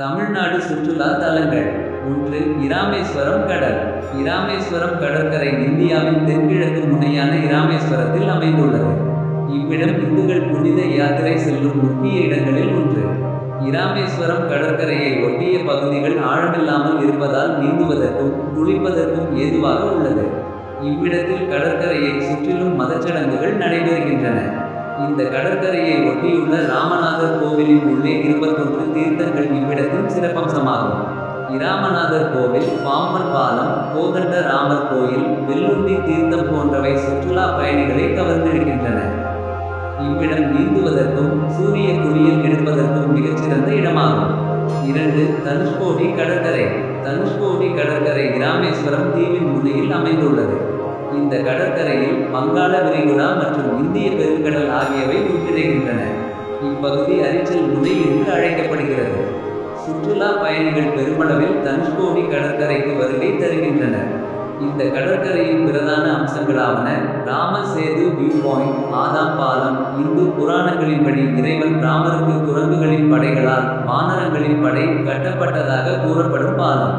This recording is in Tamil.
தமிழ்நாடு சுற்றுலா தலங்கள். 1. இராமேஸ்வரம் கடல். இராமேஸ்வரம் கடற்கரை இந்தியாவின் தென்கிழக்கு முனையான இராமேஸ்வரத்தில் அமைந்துள்ளது. இவ்விடம் இந்துக்கள் புனித யாத்திரை செல்லும் முக்கிய இடங்களில் ஒன்று. இராமேஸ்வரம் கடற்கரையை ஒட்டிய பகுதிகள் ஆழமில்லாமல் இருப்பதால் நீந்துவதற்கும் குளிப்பதற்கும் ஏதுவாக உள்ளது. இவ்விடத்தில் கடற்கரையை சுற்றிலும் மதச்சடங்குகள் நடைபெறுகின்றன. இந்த கடற்கரையை ஒட்டியுள்ள ராமநாதர் கோவிலின் உள்ளே 21 தீர்த்தங்கள் இவ்விடத்தின் சிறப்பம்சமாகும். இராமநாதர் கோவில், பாம்பன் பாலம், கோதண்ட ராமர் கோயில், வெல்லுண்டி தீர்த்தம் போன்றவை சுற்றுலா பயணிகளை கவர்ந்திருக்கின்றன. இவ்விடம் நீந்துவதற்கும் சூரிய குளியல் எடுப்பதற்கும் மிகச்சிறந்த இடமாகும். 2. தனுஷ்கோடி கடற்கரை. தனுஷ்கோடி கடற்கரை இராமேஸ்வரம் தீவின் முனையில் அமைந்துள்ளது. இந்த கடற்கரையில் வங்காள விரிகுடா மற்றும் இந்திய பெருங்கடல் ஆகியவை ஒன்றிணைகின்றன. இப்பகுதி அரிச்சல் முனை என்று அழைக்கப்படுகிறது. சுற்றுலா பயணிகள் பெருமளவில் தனுஷ்கோடி கடற்கரைக்கு வருகை தருகின்றனர். இந்த கடற்கரையின் பிரதான அம்சங்களாவன: ராமர் சேது வியூ பாயிண்ட், ஆதாம் பாலம். இந்து புராணங்களின்படி இறைவன் ராமருக்கு குரங்குகளின் படைகளால் வானரங்களின் படை கட்டப்பட்டதாக கூறப்படும் பாலம்.